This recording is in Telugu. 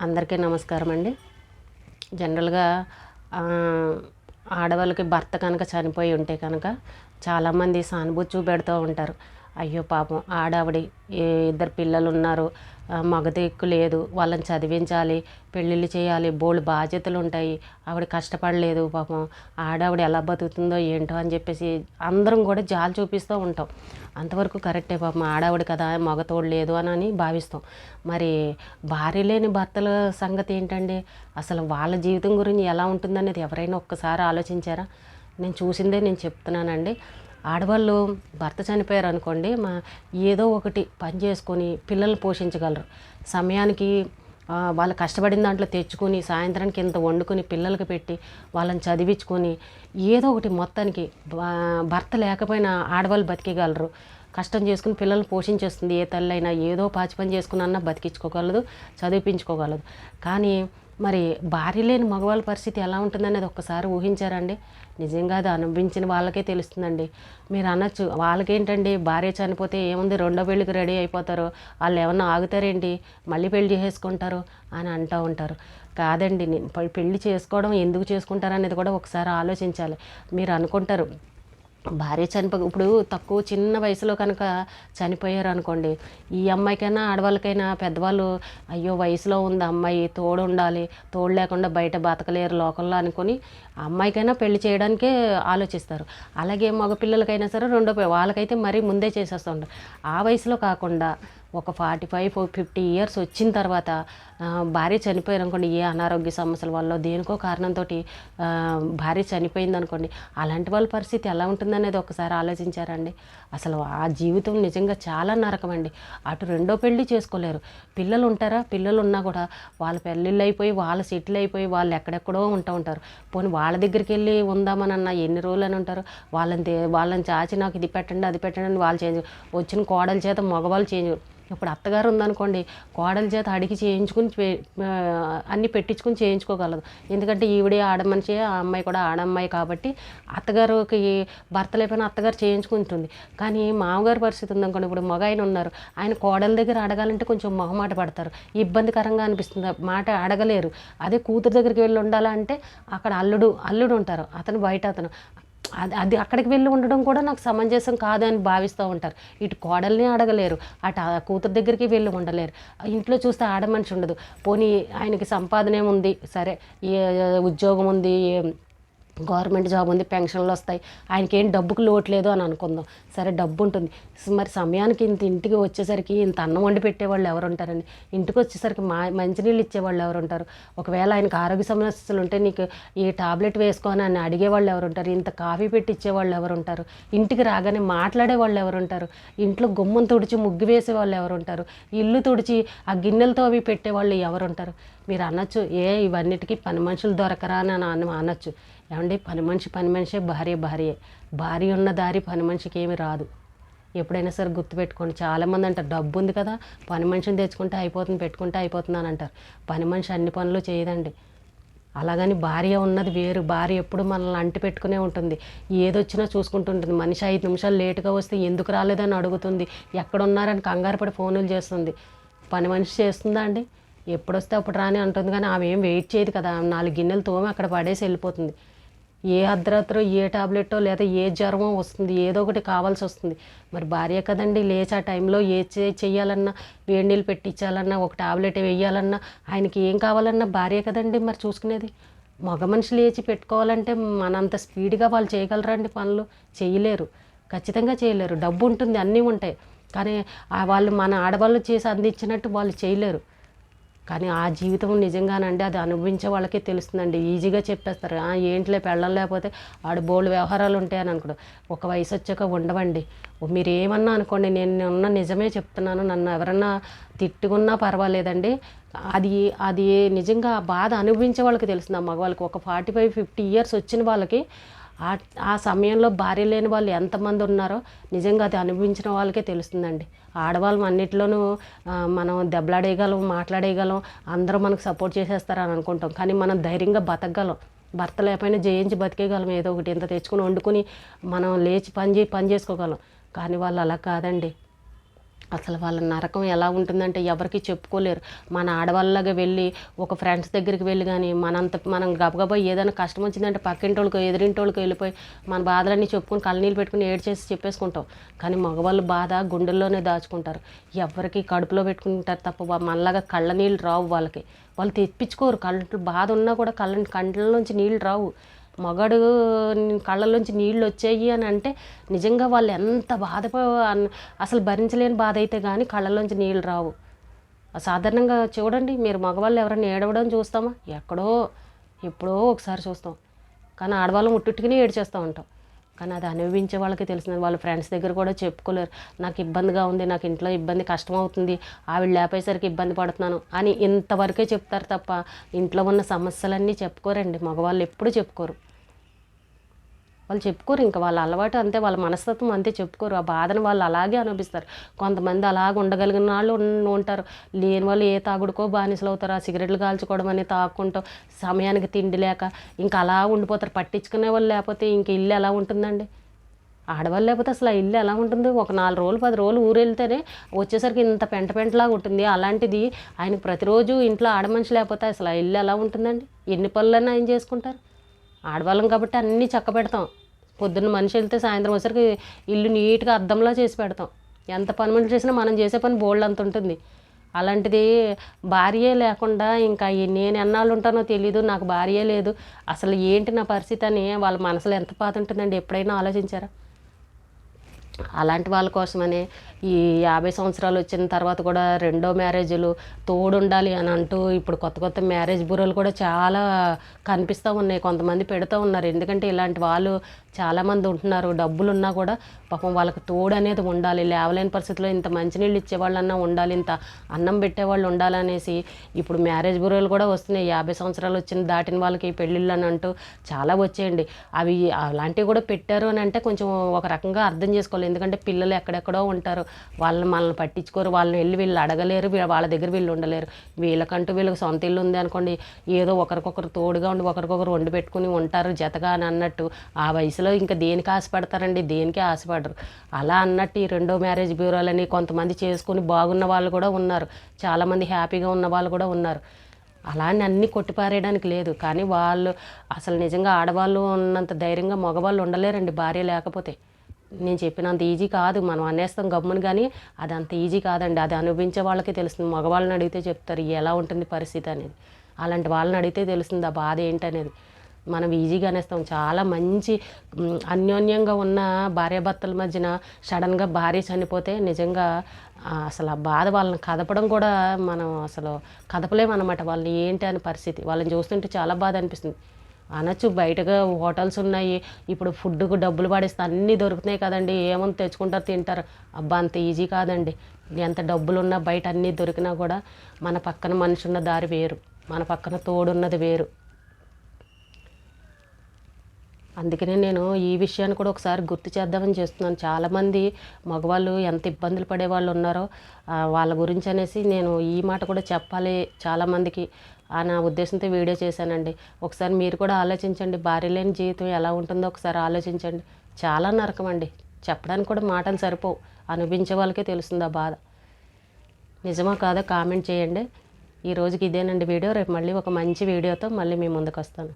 అందరికీ నమస్కారం అండి. జనరల్‌గా ఆడవాళ్ళకి భర్త కనుక చనిపోయి ఉంటే కనుక చాలామంది సానుభూతి చూపెడుతూ ఉంటారు. అయ్యో పాపం ఆడావిడి ఇద్దరు పిల్లలున్నారు, మగ దిక్కు లేదు, వాళ్ళని చదివించాలి, పెళ్ళిళ్ళు చేయాలి, బోలెడు బాధ్యతలు ఉంటాయి, ఆవిడ కష్టపడలేదు పాపం, ఆడావిడ ఎలా బతుకుతుందో ఏంటో అని చెప్పేసి అందరం కూడా జాలి చూపిస్తూ ఉంటాం. అంతవరకు కరెక్టే, పాపం ఆడావిడ కదా, మగ తోడు లేదు అని భావిస్తాం. మరి భార్య లేని భర్తల సంగతి ఏంటండి? అసలు వాళ్ళ జీవితం గురించి ఎలా ఉంటుందనేది ఎవరైనా ఒక్కసారి ఆలోచించారా? నేను చూసిందే నేను చెప్తున్నానండి. ఆడవాళ్ళు భర్త చనిపోయారు అనుకోండి, ఏదో ఒకటి పని చేసుకొని పిల్లల్ని పోషించగలరు. సమయానికి వాళ్ళు కష్టపడిన దాంట్లో తెచ్చుకొని సాయంత్రానికి ఇంత వండుకొని పిల్లలకి పెట్టి వాళ్ళని చదివించుకొని ఏదో ఒకటి మొత్తానికి భర్త లేకపోయినా ఆడవాళ్ళు బతికేయగలరు. కష్టం చేసుకుని పిల్లల్ని పోషించేస్తుంది. ఏ తల్లి అయినా ఏదో పాచి పని చేసుకుని అన్నా బతికించుకోగలదు, చదివించుకోగలదు. కానీ మరి భార్య లేని మగవాళ్ళ పరిస్థితి ఎలా ఉంటుందనేది ఒక్కసారి ఊహించారండి? నిజంగా అది అనుభవించిన వాళ్ళకే తెలుస్తుందండి. మీరు అనొచ్చు, వాళ్ళకేంటండి భార్య చనిపోతే ఏముంది, రెండో పెళ్ళికి రెడీ అయిపోతారు, వాళ్ళు ఏమన్నా ఆగుతారేంటి, మళ్ళీ పెళ్లి చేసుకుంటారు అని అంటూ ఉంటారు. కాదండి, పెళ్లి చేసుకోవడం ఎందుకు చేసుకుంటారు అనేది కూడా ఒకసారి ఆలోచించాలి. మీరు అనుకుంటారు భార్య ఇప్పుడు తక్కువ చిన్న వయసులో కనుక చనిపోయారు అనుకోండి, ఈ అమ్మాయికైనా ఆడవాళ్ళకైనా పెద్దవాళ్ళు అయ్యో వయసులో ఉంది అమ్మాయి, తోడు ఉండాలి, తోడు లేకుండా బయట బతకలేరు లోకంలో అనుకొని అమ్మాయికైనా పెళ్లి చేయడానికే ఆలోచిస్తారు. అలాగే మగపిల్లలకైనా సరే వాళ్ళకైతే మరీ ముందే చేసేస్తుంటారు. ఆ వయసులో కాకుండా ఒక 45-50 ఇయర్స్ వచ్చిన తర్వాత భార్య చనిపోయారు అనుకోండి, ఏ అనారోగ్య సమస్యల వల్ల దేనికో కారణంతో భార్య చనిపోయింది అనుకోండి, అలాంటి వాళ్ళ పరిస్థితి ఎలా ఉంటుందనేది ఒకసారి ఆలోచించారండి? అసలు ఆ జీవితం నిజంగా చాలా నరకం అండి. అటు రెండో పెళ్ళి చేసుకోలేరు, పిల్లలు ఉంటారా, పిల్లలు ఉన్నా కూడా వాళ్ళ పెళ్ళిళ్ళు అయిపోయి వాళ్ళు సెటిల్ అయిపోయి వాళ్ళు ఎక్కడెక్కడో ఉంటూ ఉంటారు. పోనీ వాళ్ళ దగ్గరికి వెళ్ళి ఉందామనన్నా ఎన్ని రోజులు అని ఉంటారు. వాళ్ళని చాచి నాకు ఇది పెట్టండి అది పెట్టండి అని వాళ్ళు చేంజ్, వచ్చిన కోడల చేత మగవాళ్ళు చేంజ్. ఇప్పుడు అత్తగారు ఉందనుకోండి, కోడల చేత అడిగి చేయించుకుని అన్నీ పెట్టించుకుని చేయించుకోగలదు. ఎందుకంటే ఈవిడే ఆడమనిషి, ఆ అమ్మాయి కూడా ఆడమ్మాయి కాబట్టి అత్తగారికి భర్త లేకపోయినా అత్తగారు చేయించుకుంటుంది. కానీ మామగారు పరిస్థితి ఉందనుకోండి, ఇప్పుడు మగ ఆయన ఉన్నారు, ఆయన కోడల దగ్గర అడగాలంటే కొంచెం మొహమాట పడతారు, ఇబ్బందికరంగా అనిపిస్తుంది, మాట అడగలేరు. అదే కూతురు దగ్గరికి వెళ్ళి ఉండాలంటే అక్కడ అల్లుడు ఉంటారు, అతను బయట అతను, అది అక్కడికి వెళ్ళి ఉండడం కూడా నాకు సమంజసం కాదని భావిస్తూ ఉంటారు. ఇటు కోడల్ని అడగలేరు, అటు కూతురు దగ్గరికి వెళ్ళి ఉండలేరు. ఇంట్లో చూస్తే ఆడ మనిషి ఉండదు. పోనీ ఆయనకి సంపాదన ఏముంది, సరే ఏ ఉద్యోగం ఉంది, గవర్నమెంట్ జాబ్ ఉంది, పెన్షన్లు వస్తాయి, ఆయనకి ఏం డబ్బుకు లోటు లేదు అని అనుకుందాం, సరే డబ్బు ఉంటుంది. మరి సమయానికి ఇంటికి వచ్చేసరికి ఇంత అన్నం వండి పెట్టేవాళ్ళు ఎవరు ఉంటారండి? ఇంటికి వచ్చేసరికి మంచినీళ్ళు ఇచ్చేవాళ్ళు ఎవరు ఉంటారు? ఒకవేళ ఆయనకు ఆరోగ్య సమస్యలు ఉంటే నీకు ఈ టాబ్లెట్ వేసుకోని అని అడిగేవాళ్ళు ఎవరు ఉంటారు? ఇంత కాఫీ పెట్టి ఇచ్చేవాళ్ళు ఎవరు ఉంటారు? ఇంటికి రాగానే మాట్లాడే వాళ్ళు ఎవరు ఉంటారు? ఇంట్లో గుమ్మం తుడిచి ముగ్గు వేసే వాళ్ళు ఎవరు ఉంటారు? ఇల్లు తుడిచి ఆ గిన్నెలతో అవి పెట్టేవాళ్ళు ఎవరు ఉంటారు? మీరు అనొచ్చు, ఇవన్నిటికీ పని మనుషులు దొరకరా అని అనొచ్చు. ఏమండి, పని మనిషే భార్య ఉన్న దారి పని మనిషికి ఏమి రాదు. ఎప్పుడైనా సరే గుర్తుపెట్టుకోండి. చాలామంది అంటారు డబ్బు ఉంది కదా, పని మనిషిని తెచ్చుకుంటే అయిపోతుంది, పెట్టుకుంటే అయిపోతుంది అని అంటారు. పని మనిషి అన్ని పనులు చేయదండి. అలాగని భార్య ఉన్నది వేరు. భార్య ఎప్పుడు మనల్ని అంటి పెట్టుకునే ఉంటుంది, ఏదొచ్చినా చూసుకుంటుంటుంది. మనిషి 5 నిమిషాలు లేటుగా వస్తే ఎందుకు రాలేదని అడుగుతుంది, ఎక్కడున్నారని కంగారు పడి ఫోన్లు చేస్తుంది. పని మనిషి చేస్తుందా అండి? ఎప్పుడొస్తే అప్పుడు రాని అంటుంది, కానీ ఆమె ఏం వెయిట్ చేయదు కదా. 4 గిన్నెలు తోమి అక్కడ పడేసి వెళ్ళిపోతుంది. ఏ అర్ధరాత్రో ఏ టాబ్లెట్టో లేదా ఏ జ్వరమో వస్తుంది, ఏదో ఒకటి కావాల్సి వస్తుంది. మరి భార్య కదండి, లేచి ఆ టైంలో చెయ్యాలన్నా, వేడి నీళ్ళు పెట్టించాలన్నా, ఒక టాబ్లెట్ వేయాలన్నా, ఆయనకి ఏం కావాలన్నా భార్య కదండి మరి చూసుకునేది. మగ మనిషి లేచి పెట్టుకోవాలంటే మనంత స్పీడ్గా వాళ్ళు చేయగలరండి పనులు? చేయలేరు, ఖచ్చితంగా చేయలేరు. డబ్బు ఉంటుంది, అన్నీ ఉంటాయి, కానీ వాళ్ళు మన ఆడవాళ్ళు చేసి అందించినట్టు వాళ్ళు చేయలేరు. కానీ ఆ జీవితం నిజంగానండి అది అనుభవించే వాళ్ళకే తెలుస్తుందండి. ఈజీగా చెప్పేస్తారు, ఏంటిలే పెళ్ళం లేకపోతే ఆడు బోల్డ్ వ్యవహారాలు ఉంటాయని అనుకోడు. ఒక వయసు వచ్చాక ఉండవండి. మీరు ఏమన్నా అనుకోండి, నేను ఉన్న నిజమే చెప్తున్నాను, నన్ను ఎవరన్నా తిట్టుకున్నా పర్వాలేదండి, అది నిజంగా ఆ బాధ అనుభవించే వాళ్ళకి తెలుస్తుంది. ఆ మగవాళ్ళకి ఒక 45-50 ఇయర్స్ వచ్చిన వాళ్ళకి ఆ సమయంలో భార్య లేని వాళ్ళు ఎంతమంది ఉన్నారో నిజంగా అది అనుభవించిన వాళ్ళకే తెలుస్తుందండి. ఆడవాళ్ళం అన్నిటిలోనూ మనం దెబ్బలాడేయగలం, మాట్లాడేయగలం, అందరూ మనకు సపోర్ట్ చేసేస్తారని అనుకుంటాం, కానీ మనం ధైర్యంగా బతకగలం. భర్త లేకపోయినా జయించి బతికేయగలం, ఏదో ఒకటి ఇంత తెచ్చుకుని వండుకుని మనం లేచి పని చేసుకోగలం. కానీ వాళ్ళు అలా కాదండి. అసలు వాళ్ళ నరకం ఎలా ఉంటుందంటే ఎవరికి చెప్పుకోలేరు. మన ఆడవాళ్ళలాగా వెళ్ళి ఒక ఫ్రెండ్స్ దగ్గరికి వెళ్ళి కానీ మనం గబగబా ఏదైనా కష్టం వచ్చిందంటే పక్కింటోళ్ళకో ఎదురింటోళ్ళకో వెళ్ళిపోయి మన బాధలన్నీ చెప్పుకొని కళ్ళనీళ్ళు పెట్టుకుని ఏడ్చేసి చెప్పేసుకుంటాం. కానీ మగవాళ్ళు బాధ గుండెల్లోనే దాచుకుంటారు. ఎవరికి కడుపులో పెట్టుకుంటారు తప్ప మనలాగా కళ్ళ నీళ్ళు రావు వాళ్ళకి. వాళ్ళు తెప్పించుకోరు. బాధ ఉన్నా కూడా కండ్లలోంచి నీళ్ళు రావు. మగాడు కళ్ళల్లోంచి నీళ్ళు వచ్చాయి అని అంటే నిజంగా వాళ్ళు ఎంత అసలు భరించలేని బాధ అయితే కానీ కళ్ళల్లోంచి నీళ్ళు రావు. సాధారణంగా చూడండి, మీరు మగవాళ్ళు ఎవరైనా ఏడవడం చూస్తామా? ఎప్పుడో ఒకసారి చూస్తాం. కానీ ఆడవాళ్ళం ఉట్టుట్టుకుని ఏడ్చేస్తూ ఉంటాం. కానీ అది అనుభవించే వాళ్ళకి తెలిసింది. వాళ్ళ ఫ్రెండ్స్ దగ్గర కూడా చెప్పుకోలేరు. నాకు ఇబ్బందిగా ఉంది, నాకు ఇంట్లో ఇబ్బంది, కష్టం అవుతుంది, ఆవిడ లేపేసరికి ఇబ్బంది పడుతున్నాను అని ఇంతవరకే చెప్తారు తప్ప ఇంట్లో ఉన్న సమస్యలన్నీ చెప్పుకోరండి. మగవాళ్ళు ఎప్పుడు చెప్పుకోరు. వాళ్ళు చెప్పుకోరు. ఇంకా వాళ్ళ అలవాటు అంతే, వాళ్ళ మనస్తత్వం అంతే, చెప్పుకోరు. ఆ బాధను వాళ్ళు అలాగే అనుభవిస్తారు. కొంతమంది అలాగ ఉండగలిగిన వాళ్ళు ఉంటారు. లేని వాళ్ళు ఏ తాగుడుకో బానిసలు అవుతారు. ఆ సిగరెట్లు కాల్చుకోవడం అని తాక్కుంటూ సమయానికి తిండి లేక ఇంకా అలా ఉండిపోతారు. పట్టించుకునే వాళ్ళు లేకపోతే ఇంక ఇల్లు ఎలా ఉంటుందండి? ఆడవాళ్ళు లేకపోతే అసలు ఆ ఇల్లు ఎలా ఉంటుంది? ఒక 4 రోజులు 10 రోజులు ఊరు వెళ్తేనే వచ్చేసరికి ఇంత పెంటలాగా ఉంటుంది. అలాంటిది ఆయనకు ప్రతిరోజు ఇంట్లో ఆడమనిషి లేకపోతే అసలు ఆ ఇల్లు ఎలా ఉంటుందండి? ఎన్ని పనులన్నా ఆయన చేసుకుంటారు. ఆడవాళ్ళం కాబట్టి అన్నీ చక్క పెడతాం. పొద్దున్న మనిషి వెళ్తే సాయంత్రం వచ్చరికి ఇల్లు నీట్గా అద్దంలా చేసి పెడతాం. ఎంత పని మనుషులు చేసినా మనం చేసే పని బోల్డ్ అంత ఉంటుంది. అలాంటిది భార్యే లేకుండా ఇంకా నేను ఎన్నాళ్ళు ఉంటానో తెలీదు, నాకు భార్యే లేదు, అసలు ఏంటి నా పరిస్థితి అని వాళ్ళ మనసులో ఎంత బాధ ఉంటుందండి? ఎప్పుడైనా ఆలోచించారా? అలాంటి వాళ్ళ కోసమనే ఈ 50 సంవత్సరాలు వచ్చిన తర్వాత కూడా రెండో మ్యారేజీలు తోడుండాలి అని అంటూ ఇప్పుడు కొత్త మ్యారేజ్ బ్యూరోలు కూడా చాలా కనిపిస్తూ ఉన్నాయి. కొంతమంది పెడుతూ ఉన్నారు. ఎందుకంటే ఇలాంటి వాళ్ళు చాలామంది ఉంటున్నారు. డబ్బులు ఉన్నా కూడా పాపం వాళ్ళకి తోడు అనేది ఉండాలి. లేవలేని పరిస్థితిలో ఇంత మంచినీళ్ళు ఇచ్చేవాళ్ళన్నా ఉండాలి, ఇంత అన్నం పెట్టేవాళ్ళు ఉండాలనేసి ఇప్పుడు మ్యారేజ్ బ్యూరోలు కూడా వస్తున్నాయి. 50 సంవత్సరాలు దాటిన వాళ్ళకి పెళ్ళిళ్ళు అని అంటూ చాలా వచ్చేయండి. అవి అలాంటివి కూడా పెట్టారు అని అంటే కొంచెం ఒక రకంగా అర్థం చేసుకోవాలి. ఎందుకంటే పిల్లలు ఎక్కడెక్కడో ఉంటారు. మనల్ని పట్టించుకోరు. వాళ్ళని వీళ్ళు అడగలేరు. వాళ్ళ దగ్గర వీళ్ళు ఉండలేరు. వీళ్ళకి సొంత ఇల్లు ఉంది అనుకోండి, ఏదో ఒకరికొకరు తోడుగా ఉండి ఒకరికొకరు వండి పెట్టుకుని ఉంటారు జతగా అని అన్నట్టు. ఆ వయసులో ఇంకా దేనికి ఆశపడతారండి? దేనికి ఆశపడరు. అలా అన్నట్టు ఈ రెండో మ్యారేజ్ బ్యూరోలని కొంతమంది చేసుకుని బాగున్న వాళ్ళు కూడా ఉన్నారు. చాలామంది హ్యాపీగా ఉన్న వాళ్ళు కూడా ఉన్నారు. అలా అని అన్నీ కొట్టిపారేయడానికి లేదు. కానీ వాళ్ళు అసలు నిజంగా ఆడవాళ్ళు ఉన్నంత ధైర్యంగా మగవాళ్ళు ఉండలేరండి భార్య లేకపోతే. నేను చెప్పినంత ఈజీ కాదు. మనం అనేస్తాం గమ్మును, కానీ అది అంత ఈజీ కాదండి. అది అనుభవించే వాళ్ళకే తెలుస్తుంది. మగవాళ్ళని అడిగితే చెప్తారు ఎలా ఉంటుంది పరిస్థితి అనేది. అలాంటి వాళ్ళని అడిగితే తెలుస్తుంది ఆ బాధ ఏంటనేది. మనం ఈజీగా అనేస్తాం. చాలా మంచి అన్యోన్యంగా ఉన్న భార్యాభర్తల మధ్యన సడన్గా భార్య చనిపోతే నిజంగా అసలు ఆ బాధ వాళ్ళని కదపడం కూడా మనం అసలు కదపలేమన్నమాట. వాళ్ళని ఏంటి అని పరిస్థితి వాళ్ళని చూస్తుంటే చాలా బాధ అనిపిస్తుంది. అనొచ్చు బయటగా హోటల్స్ ఉన్నాయి, ఇప్పుడు ఫుడ్కు డబ్బులు పడేస్తే అన్నీ దొరుకుతున్నాయి కదండి, ఏముంది తెచ్చుకుంటారు తింటారు. అబ్బా అంత ఈజీ కాదండి. ఎంత డబ్బులున్నా బయట అన్నీ దొరికినా కూడా మన పక్కన మనిషి ఉన్న దారి వేరు, మన పక్కన తోడున్నది వేరు. అందుకనే నేను ఈ విషయాన్ని కూడా ఒకసారి గుర్తు చేద్దామని చేస్తున్నాను. చాలామంది మగవాళ్ళు ఎంత ఇబ్బందులు పడే వాళ్ళు ఉన్నారో వాళ్ళ గురించి అనేసి నేను ఈ మాట కూడా చెప్పాలి చాలామందికి నా ఉద్దేశంతో వీడియో చేశానండి. ఒకసారి మీరు కూడా ఆలోచించండి. భార్య లేని జీవితం ఎలా ఉంటుందో ఒకసారి ఆలోచించండి. చాలా నరకం అండి. చెప్పడానికి కూడా మాటలు సరిపోవు. అనుభవించే వాళ్ళకే తెలుస్తుంది ఆ బాధ. నిజమా కాదో కామెంట్ చేయండి. ఈ రోజుకి ఇదేనండి వీడియో. రేపు మళ్ళీ ఒక మంచి వీడియోతో మళ్ళీ మీ ముందుకు వస్తాను.